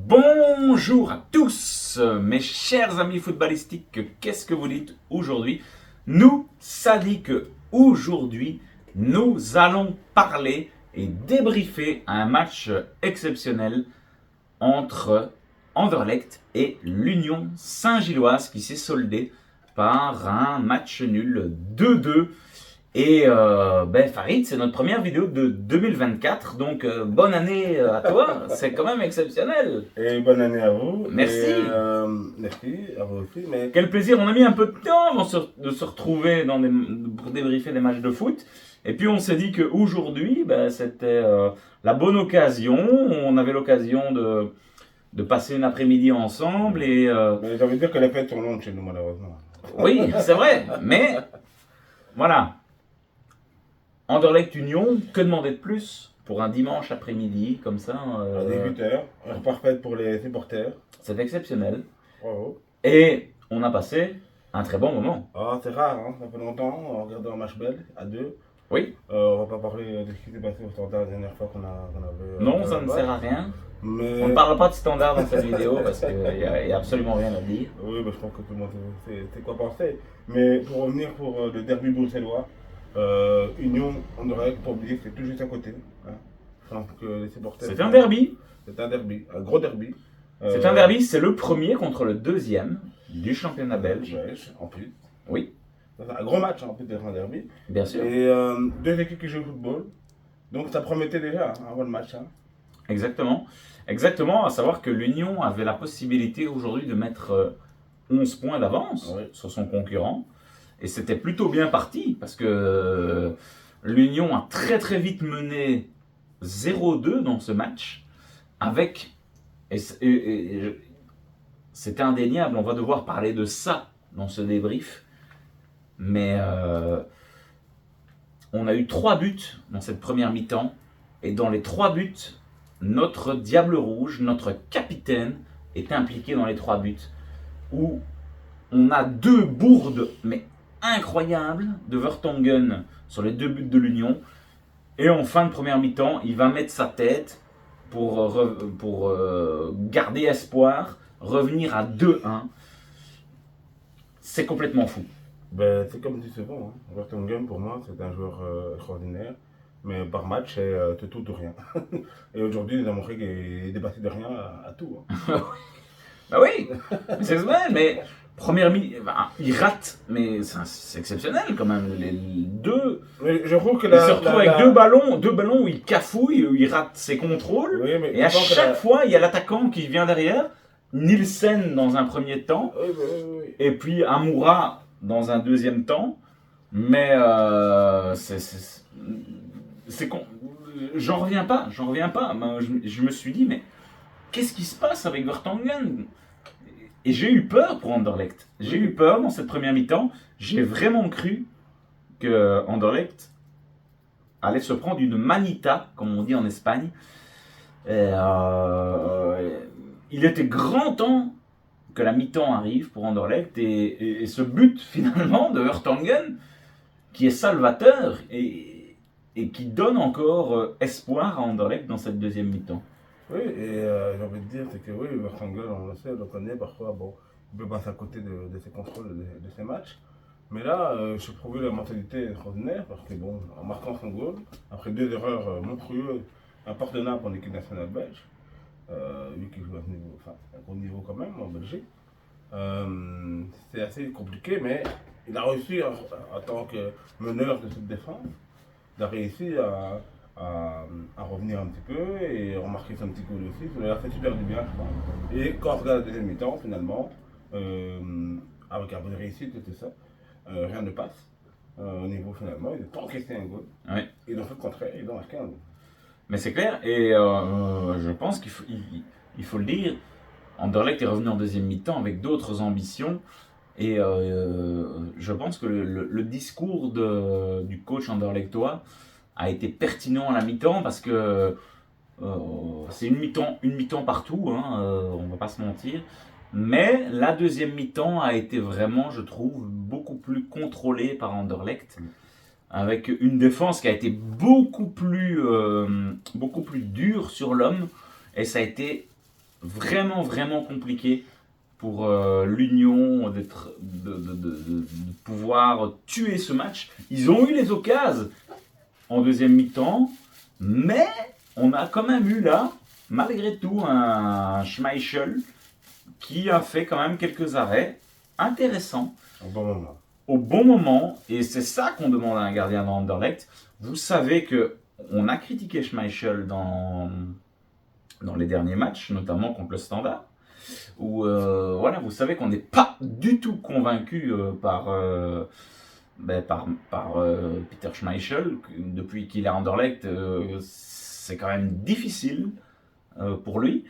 Bonjour à tous, mes chers amis footballistiques, qu'est-ce que vous dites aujourd'hui? Nous, ça dit que aujourd'hui, nous allons parler et débriefer un match exceptionnel entre Anderlecht et l'Union Saint-Gilloise qui s'est soldé par un match nul 2-2. Et Farid, c'est notre première vidéo de 2024, donc bonne année à toi, c'est quand même exceptionnel. Et bonne année à vous. Merci. Merci à vous aussi. Mais... Quel plaisir, on a mis un peu de temps avant de se retrouver pour débriefer des matchs de foot. Et puis on s'est dit qu'aujourd'hui, c'était la bonne occasion, on avait l'occasion de passer une après-midi ensemble. Mais j'ai envie de dire que les fêtes sont longues chez nous malheureusement. Oui, c'est vrai, mais voilà. Anderlecht Union, que demander de plus pour un dimanche après-midi comme ça À 18h, heure parfaite pour les supporters. C'est exceptionnel. Bravo. Et on a passé un très bon moment. Ah, c'est rare, hein, ça fait longtemps, on regarde un match belge à deux. Oui. On va pas parler de ce qui s'est passé au Standard la dernière fois qu'on avait... Non, ça ne sert à rien. Mais... On ne parle pas de Standard dans cette vidéo parce qu'il n'y a absolument rien à dire. Oui, je pense que tout le monde sait quoi penser. Mais pour revenir pour le derby bruxellois, Union, on aurait pas oublié que c'est tout juste à côté. Hein. Donc, les supporters, C'est un derby. C'est un derby, un gros derby. C'est un derby, c'est le premier contre le deuxième du championnat belge. En plus. Oui. C'est un gros match en plus d'être un derby. Bien sûr. Et deux équipes qui jouent au football. Donc ça promettait déjà avant le match. Hein. Exactement. Exactement, à savoir que l'Union avait la possibilité aujourd'hui de mettre 11 points d'avance sur son concurrent. Et c'était plutôt bien parti parce que l'Union a très très vite mené 0-2 dans ce match avec, et c'est indéniable, on va devoir parler de ça dans ce débrief, mais on a eu 3 buts dans cette première mi-temps et dans les 3 buts, notre Diable Rouge, notre capitaine est impliqué dans les 3 buts où on a 2 bourdes, mais incroyable de Vertonghen sur les 2 buts de l'Union. Et en fin de première mi-temps, il va mettre sa tête pour garder espoir, revenir à 2-1. C'est complètement fou. C'est comme dit souvent, hein. Vertonghen pour moi c'est un joueur extraordinaire, mais par match c'est tout ou rien. Et aujourd'hui il a montré qu'il est passé de rien à tout. Hein. Bah oui, c'est vrai, mais première il rate, mais c'est exceptionnel quand même. Les deux. Mais je trouve que il se retrouve avec deux ballons où il cafouille, où il rate ses contrôles. Oui, et à chaque fois, il y a l'attaquant qui vient derrière. Nielsen dans un premier temps, et puis Amoura dans un deuxième temps. Mais j'en reviens pas. Je me suis dit, mais qu'est-ce qui se passe avec Vertonghen? Et j'ai eu peur pour Anderlecht. J'ai eu peur dans cette première mi-temps. J'ai vraiment cru que Anderlecht allait se prendre une manita, comme on dit en Espagne. Il était grand temps que la mi-temps arrive pour Anderlecht. Et ce but, finalement, de Vertonghen, qui est salvateur et qui donne encore espoir à Anderlecht dans cette deuxième mi-temps. Oui, et j'ai envie de dire, c'est que oui, Vertonghen, on le sait, on le connaît, parfois, bon, il peut passer à côté de ses contrôles, de ses matchs. Mais là, je trouvais la mentalité extraordinaire, parce que bon, en marquant son goal, après 2 erreurs monstrueuses, impardonnables pour l'équipe nationale belge, lui qui joue à un gros niveau quand même en Belgique, c'est assez compliqué, mais il a réussi en tant que meneur de cette défense, il a réussi à revenir un petit peu et remarquer son petit goal aussi. Ça lui a fait super du bien, je pense. Et quand on regarde la deuxième mi-temps, finalement, avec un peu de réussite et tout ça, rien ne passe. Au niveau finalement, ils n'ont pas encaissé un goal. Ouais. Ils ont fait le contraire, ils ont marqué un goal. Mais c'est clair, et je pense qu'il faut le dire, Anderlecht est revenu en deuxième mi-temps avec d'autres ambitions. Et je pense que le discours du coach anderlechtois a été pertinent à la mi-temps parce que c'est une mi-temps partout, hein, on va pas se mentir. Mais la deuxième mi-temps a été vraiment, je trouve, beaucoup plus contrôlée par Anderlecht, avec une défense qui a été beaucoup plus dure sur l'homme, et ça a été vraiment, vraiment compliqué pour l'Union de pouvoir tuer ce match. Ils ont eu les occasions en deuxième mi-temps, mais on a quand même eu là, malgré tout, un Schmeichel qui a fait quand même quelques arrêts intéressants. Au bon moment. Au bon moment, et c'est ça qu'on demande à un gardien d'Anderlecht. Vous savez que on a critiqué Schmeichel dans les derniers matchs, notamment contre le Standard, où voilà, vous savez qu'on n'est pas du tout convaincu par Peter Schmeichel. Depuis qu'il est à Anderlecht, c'est quand même difficile pour lui.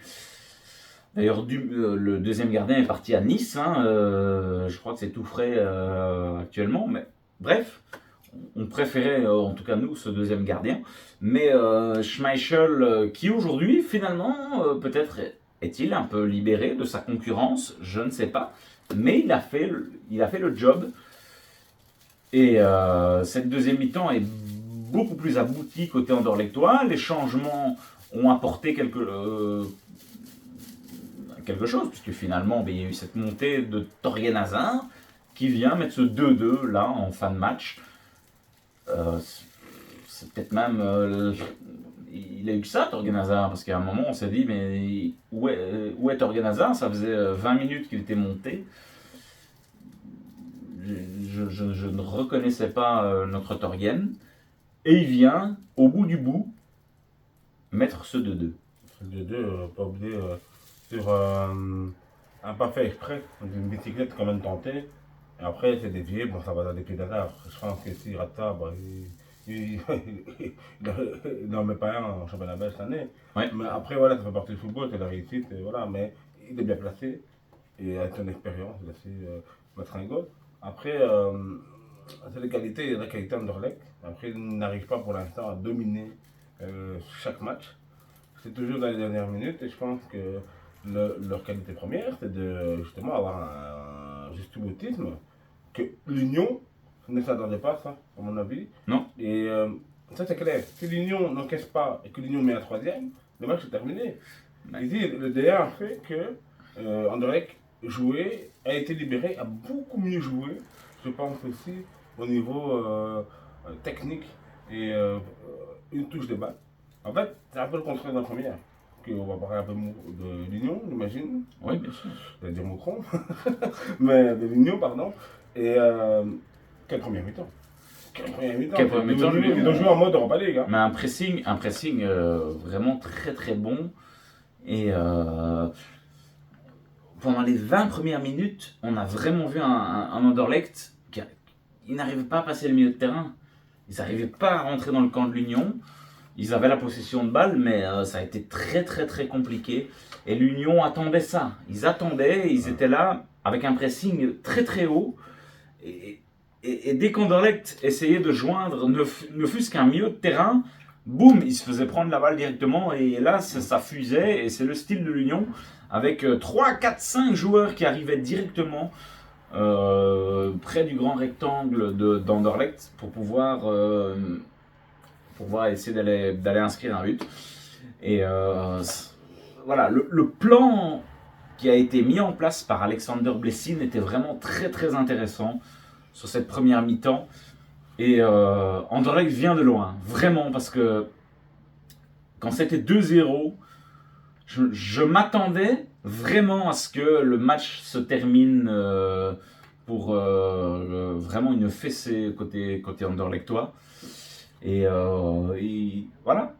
D'ailleurs, le deuxième gardien est parti à Nice. Je crois que c'est tout frais actuellement. Mais bref, on préférait, en tout cas nous, ce deuxième gardien. Mais Schmeichel, qui aujourd'hui, finalement, peut-être est-il un peu libéré de sa concurrence, je ne sais pas. Mais il a fait le job. Et cette deuxième mi-temps est beaucoup plus aboutie côté Anderlechtois. Les changements ont apporté quelque chose, puisque finalement, il y a eu cette montée de Torgen Hazard qui vient mettre ce 2-2 là en fin de match. C'est peut-être même. Il a eu que ça, Torgen Hazard, parce qu'à un moment, on s'est dit, mais où est Torgen Hazard? Ça faisait 20 minutes qu'il était monté. Je ne reconnaissais pas notre Torgen. Et il vient, au bout du bout, mettre ce 2-2. Ce 2-2, pas oublier, sur un pas fait exprès, une bicyclette quand même tentée. Et après, c'est dévié, bon, ça va dans des pieds d'Hazard. Je pense que s'il rate ça, il n'en met pas un en championnat belge cette année. Ouais. Mais après, voilà, ça fait partie du football, c'est la réussite, et voilà. Mais il est bien placé, et avec son expérience, il a su mettre un goal. Après, c'est la qualité Anderlecht. Après, il n'arrive pas pour l'instant à dominer chaque match. C'est toujours dans les dernières minutes, et je pense que leur qualité première, c'est de justement avoir un juste boutisme que l'Union ne s'attendait pas à ça, à mon avis. Non. Et ça, c'est clair. Si l'Union n'encaisse pas et que l'Union met un troisième, le match est terminé. Ici, le DA a fait que Anderlecht a été libéré, a beaucoup mieux joué, je pense aussi, au niveau technique et une touche de balle. En fait, c'est un peu le contraire de la première. On va parler un peu de l'Union, j'imagine. Oui, bien sûr. Je vais dire Moucron. Mais de l'Union, pardon. Et quelle première mi-temps. Quelle première mi-temps. Ils ont joué en mode Europa League. Mais un pressing vraiment très très bon. Et pendant les 20 premières minutes, on a vraiment vu un Anderlecht qui n'arrivait pas à passer le milieu de terrain. Ils n'arrivaient pas à rentrer dans le camp de l'Union. Ils avaient la possession de balle, mais ça a été très très très compliqué. Et l'Union attendait ça. Ils attendaient, ils étaient là avec un pressing très très haut. Et dès qu'Anderlecht essayait de joindre, ne fût-ce qu'un milieu de terrain, boum, il se faisait prendre la balle directement. Et là, ça fusait. Et c'est le style de l'Union, avec 3, 4, 5 joueurs qui arrivaient directement près du grand rectangle d'Anderlecht pour pouvoir essayer d'aller inscrire un but. Et voilà, le plan qui a été mis en place par Alexander Blessin était vraiment très très intéressant sur cette première mi-temps. Et Anderlecht vient de loin, vraiment, parce que quand c'était 2-0, je m'attendais vraiment à ce que le match se termine pour vraiment une fessée côté Anderlechtois. Et voilà,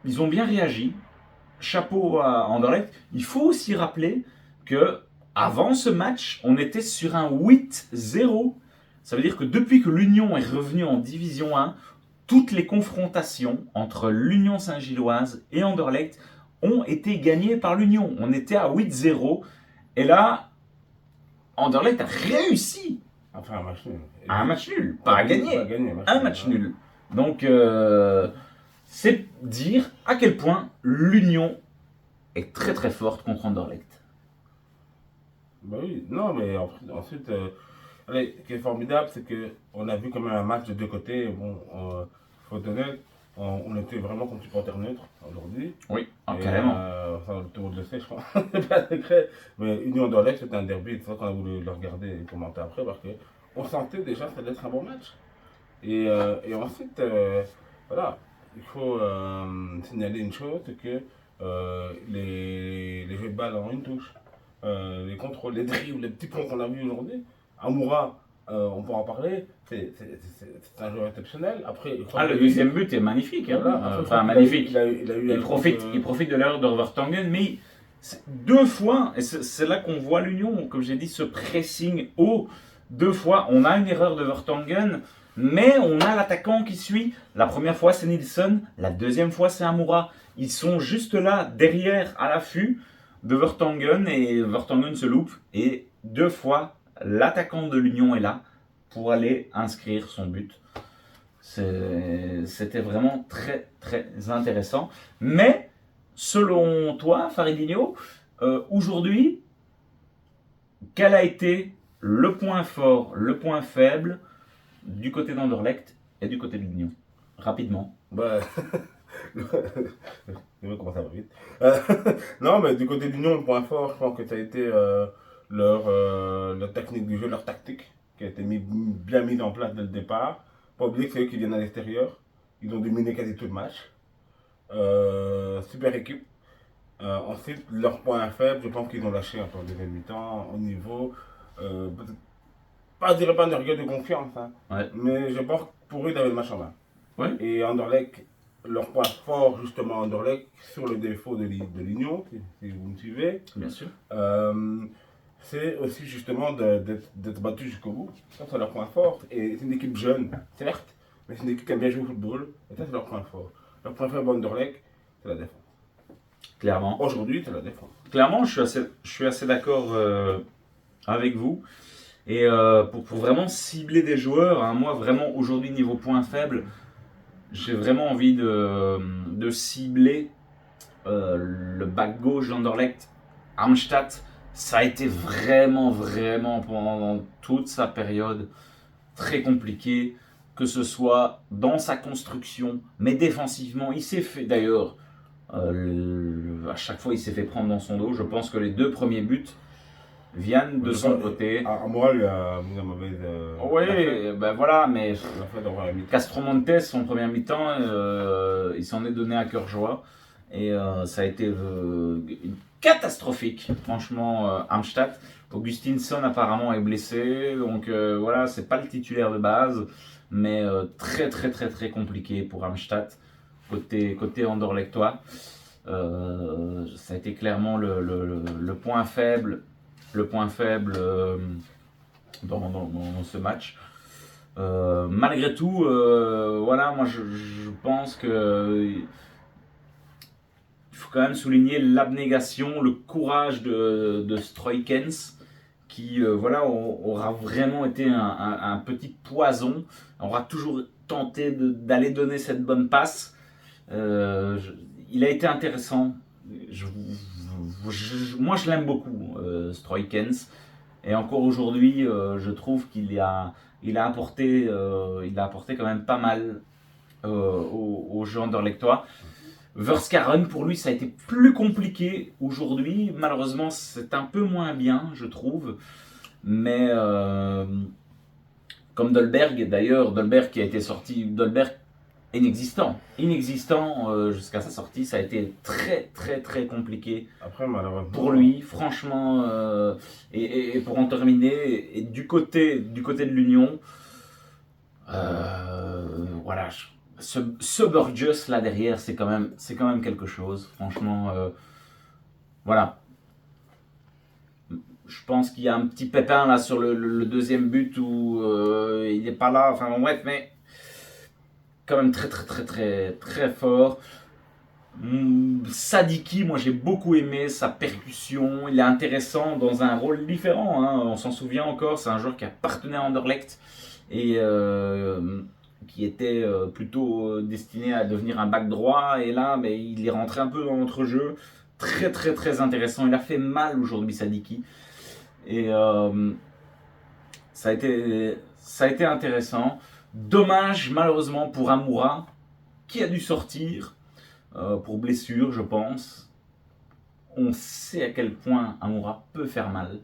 ils ont bien réagi. Chapeau à Anderlecht. Il faut aussi rappeler que avant ce match, on était sur un 8-0. Ça veut dire que depuis que l'Union est revenue en Division 1, toutes les confrontations entre l'Union Saint-Gilloise et Anderlecht ont été gagnées par l'Union. On était à 8-0. Et là, Anderlecht a réussi à un match nul. Pas à gagner. Un match nul. Donc, c'est dire à quel point l'Union est très très forte contre Anderlecht. Bah oui, non, mais ensuite, ce qui est formidable, c'est qu'on a vu quand même un match de deux côtés. Bon, faut être honnête, on était vraiment comme supporter neutre aujourd'hui. Oui, carrément. Autour le sait, je crois. C'est pas secret. Mais Union Anderlecht, c'était un derby. C'est ça qu'on a voulu le regarder et commenter après parce qu'on sentait déjà que ça allait être un bon match. Et ensuite, voilà, il faut signaler une chose, c'est que les jeux de balle en une touche, les contrôles, les dribbles, les petits ponts qu'on a vus aujourd'hui, Amoura, on pourra en parler, c'est un joueur exceptionnel. Après, Le deuxième but est magnifique. Hein. Voilà, après, Enfin, magnifique. Il Il profite de l'erreur de Vertonghen, mais deux fois, et c'est là qu'on voit l'union, comme j'ai dit, ce pressing haut. Deux fois, on a une erreur de Vertonghen, mais on a l'attaquant qui suit. La première fois, c'est Nilsson. La deuxième fois, c'est Amoura. Ils sont juste là, derrière, à l'affût de Vertonghen, et Vertonghen se loupe. Et deux fois, l'attaquant de l'Union est là pour aller inscrire son but. C'était vraiment très, très intéressant. Mais, selon toi, Faridinho, aujourd'hui, quel a été le point fort, le point faible du côté d'Anderlecht et du côté de l'Union? Rapidement. Bah, je vais commencer à va vite. Non, mais du côté de l'Union, le point fort, je pense que ça a été leur technique du jeu, leur tactique, qui a été bien mise en place dès le départ. Pas oublier que c'est eux qui viennent à l'extérieur. Ils ont dominé quasi tout le match. Super équipe. Ensuite, leur point faible, je pense qu'ils ont lâché un peu en deuxième mi-temps, au niveau, je dirais pas une rigueur de confiance, hein, Ouais. mais je pense que pour eux, ils avaient le match en main. Ouais. Et Anderlecht, leur point fort, justement, Anderlecht, sur le défaut de l'Union, si vous me suivez, Bien sûr. c'est aussi justement d'être battu jusqu'au bout. Ça, c'est leur point fort. Et c'est une équipe jeune, certes, mais c'est une équipe qui a bien joué au football, et ça, c'est leur point fort. Leur point faible Anderlecht, c'est la défense. Clairement. Aujourd'hui, c'est la défense. Clairement, je suis assez d'accord avec vous. Et pour vraiment cibler des joueurs, hein, moi vraiment aujourd'hui niveau point faible, j'ai vraiment envie de cibler le back gauche d'Anderlecht, Armstadt. Ça a été vraiment pendant toute sa période très compliqué, que ce soit dans sa construction, mais défensivement, il s'est fait d'ailleurs, à chaque fois il s'est fait prendre dans son dos. Je pense que les deux premiers buts viennent de son côté. Amoura lui a mis la mauvaise. Oui, ben voilà, mais La fait d'avoir la mi-temps. Castromontes, son premier mi-temps, il s'en est donné à cœur joie. Et ça a été catastrophique, franchement, Armstadt. Augustinsson apparemment est blessé, donc voilà, c'est pas le titulaire de base, mais très compliqué pour Armstadt, côté Anderlechtois. Ça a été clairement le point faible, dans ce match. Malgré tout, voilà, moi je pense que il faut quand même souligner l'abnégation, le courage de Stroikens, qui voilà, aura vraiment été un petit poison, aura toujours tenté d'aller donner cette bonne passe. Il a été intéressant. Moi je l'aime beaucoup, Stroikens. Et encore aujourd'hui, je trouve qu'il a apporté quand même pas mal au jeu anderlechtois. Verskaren, pour lui, ça a été plus compliqué aujourd'hui. Malheureusement, c'est un peu moins bien, je trouve. Mais comme Dolberg, d'ailleurs, Dolberg qui a été sorti, Dolberg inexistant jusqu'à sa sortie, ça a été très compliqué. Après, malheureusement, pour lui, franchement. Et pour en terminer, et du côté de l'Union, voilà. Ce Burgess là derrière, c'est quand même quelque chose. Franchement, voilà. Je pense qu'il y a un petit pépin là sur le deuxième but où il n'est pas là. Enfin bref, mais quand même très fort. Sadiki, moi j'ai beaucoup aimé sa percussion. Il est intéressant dans un rôle différent. Hein. On s'en souvient encore. C'est un joueur qui appartenait à Anderlecht et qui était plutôt destiné à devenir un back droit, et là mais il est rentré un peu dans notre jeu, très intéressant. Il a fait mal aujourd'hui, Sadiki, et ça a été intéressant. Dommage malheureusement pour Amoura, qui a dû sortir pour blessure, je pense. on sait à quel point Amoura peut faire mal.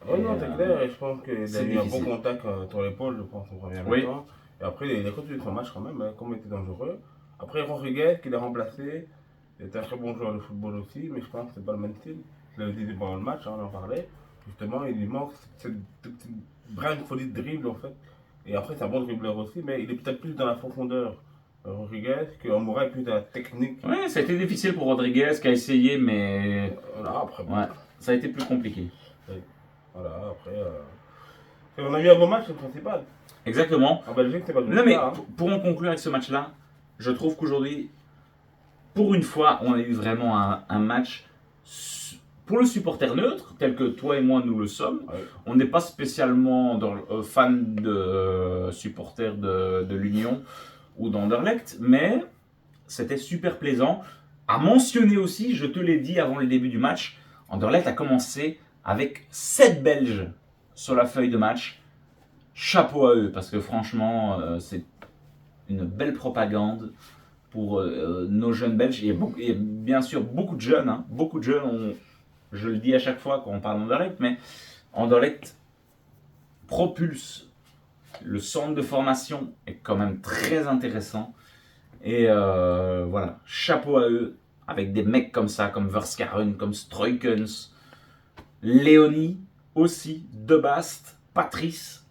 Oui, Et, non, c'est clair, et je pense qu'il a c'est eu un bon difficile. contact sur l'épaule, je pense, en première Oui. mi-temps. Et après, il a continué son match quand même, hein, comme il était dangereux. Après, Rodriguez, qui l'a remplacé, était un très bon joueur de football aussi, mais je pense que c'est pas le même style. Je l'avais dit pendant le match, hein, on en parlait. Justement, il lui manque cette petite brin de folie de dribble, en fait. Et après, c'est un bon dribbleur aussi, mais il est peut-être plus dans la profondeur, Rodriguez, que Amoura est plus dans la technique. Ouais, ça a été difficile pour Rodriguez qui a essayé, mais Voilà, après, bon. ouais, ça a été plus compliqué. Voilà, après. On a eu un bon match, c'est le principal. Exactement. En Belgique, c'est pas du Non mais cas, hein. pour en conclure avec ce match-là, je trouve qu'aujourd'hui, pour une fois, on a eu vraiment un match pour le supporter neutre, tel que toi et moi nous le sommes. Ouais. On n'est pas spécialement fan de supporters de l'Union ou d'Anderlecht, mais c'était super plaisant. À mentionner aussi, je te l'ai dit avant le début du match, Anderlecht a commencé avec 7 Belges sur la feuille de match. Chapeau à eux, parce que franchement, c'est une belle propagande pour nos jeunes Belges. Il y a bien sûr beaucoup de jeunes, hein, beaucoup de jeunes, je le dis à chaque fois quand on parle d'Anderlecht, mais Anderlecht propulse. Le centre de formation est quand même très intéressant. Et voilà, chapeau à eux, avec des mecs comme ça, comme Verskaren, comme Stroikens, Léonie aussi, De Bast, Patrice.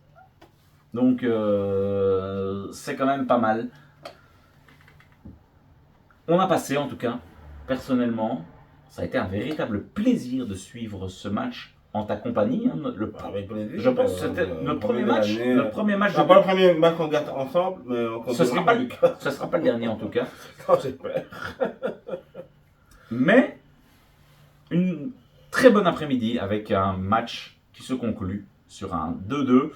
Donc c'est quand même pas mal. On a passé en tout cas, personnellement, ça a été un véritable plaisir de suivre ce match en ta compagnie. Hein, Avec plaisir. je pense que c'était notre premier match. Notre premier match. C'est pas le premier match qu'on garde ensemble, mais on Ce sera pas le dernier en tout cas. Non, j'espère. Mais une très bonne après-midi avec un match qui se conclut sur un 2-2.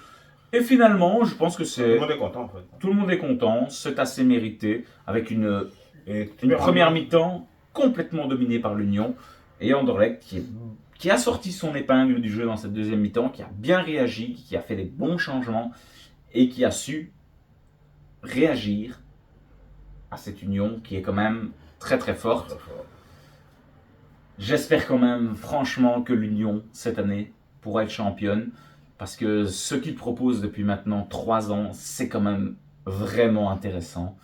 Et finalement, je pense que Tout le monde est content en fait. tout le monde est content, c'est assez mérité, avec une Et première mi-temps complètement dominée par l'Union et Anderlecht qui a sorti son épingle du jeu dans cette deuxième mi-temps, qui a bien réagi, qui a fait des bons changements et qui a su réagir à cette Union qui est quand même très très forte. J'espère quand même franchement que l'Union cette année pourra être championne parce que ce qu'ils proposent depuis maintenant 3 ans, c'est quand même vraiment intéressant.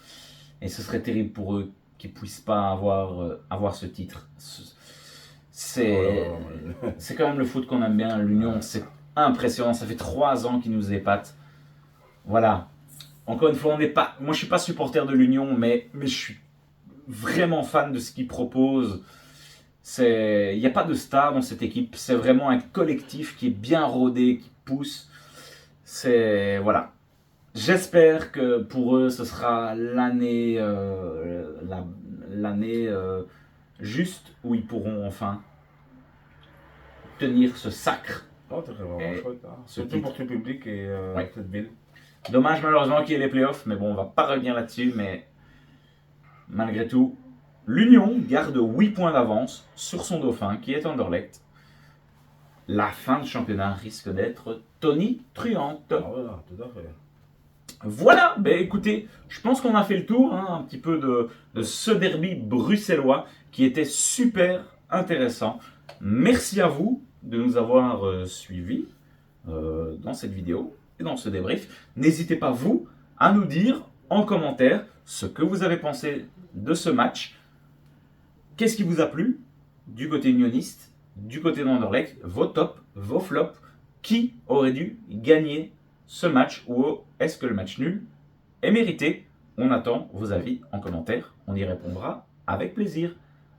Et ce serait terrible pour eux qu'ils ne puissent pas avoir ce titre. C'est quand même le foot qu'on aime bien. L'Union, c'est impressionnant. Ça fait 3 ans qu'ils nous épatent. Voilà. Encore une fois, moi je ne suis pas supporter de l'Union, mais je suis vraiment fan de ce qu'ils proposent. Il n'y a pas de star dans cette équipe. C'est vraiment un collectif qui est bien rodé, qui pousse. Voilà. J'espère que pour eux, ce sera l'année juste où ils pourront enfin tenir ce sacre. Non, c'est vraiment chouette. Hein. Surtout titre. pour ce public et cette ville. Dommage malheureusement qu'il y ait les playoffs, mais bon, on va pas revenir là-dessus. Mais malgré tout, l'Union garde 8 points d'avance sur son dauphin, qui est Anderlecht. La fin de championnat risque d'être tonitruante. Ah voilà, tout à fait. Voilà, ben écoutez, je pense qu'on a fait le tour hein, un petit peu de ce derby bruxellois qui était super intéressant. Merci à vous de nous avoir suivis dans cette vidéo et dans ce débrief. N'hésitez pas, vous, à nous dire en commentaire ce que vous avez pensé de ce match. Qu'est-ce qui vous a plu du côté unioniste, du côté d'Anderlecht, vos tops, vos flops, qui aurait dû gagner ce match ou est-ce que le match nul est mérité? On attend vos avis en commentaire, on y répondra avec plaisir.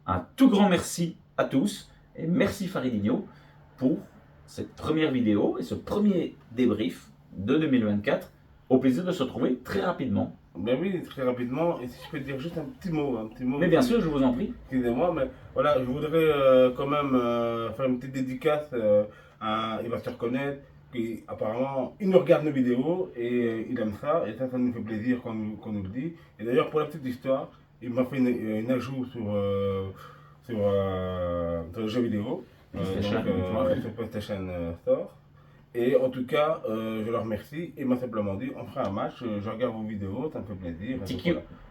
Un tout grand merci à tous et merci Faridinho pour cette première vidéo et ce premier débrief de 2024. Au plaisir de se retrouver très rapidement. Ben oui, très rapidement, et si je peux dire juste un petit mot. Mais bien sûr, je vous en prie. Excusez-moi, mais voilà, je voudrais quand même faire une petite dédicace il va se reconnaître, qui apparemment, il nous regarde nos vidéos et il aime ça, et ça nous fait plaisir qu'on nous le dit. Et d'ailleurs, pour la petite histoire, il m'a fait une ajout sur le jeu vidéo, sur PlayStation Store. Et en tout cas, je le remercie. Il m'a simplement dit, on fera un match, je regarde vos vidéos, ça me fait plaisir.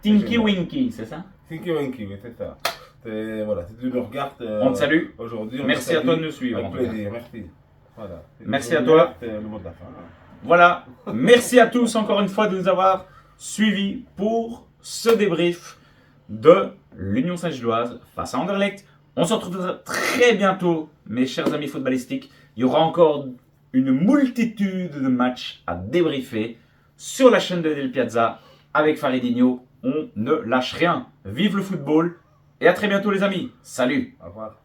Tinky Winky, c'est ça? Tinky Winky, oui, c'est ça. Voilà, si tu nous regardes On te salue. aujourd'hui, on Merci te à salue toi de nous suivre. En avec tout cas. plaisir, merci. Voilà. Merci à toi. C'est le mot de la fin. Voilà. Merci à tous encore une fois de nous avoir suivis pour ce débrief de l'Union Saint-Gilloise face à Anderlecht. On se retrouve très bientôt, mes chers amis footballistiques. Il y aura encore une multitude de matchs à débriefer sur la chaîne de Del Piazza avec Faridinho. On ne lâche rien. Vive le football et à très bientôt les amis. Salut. Au revoir.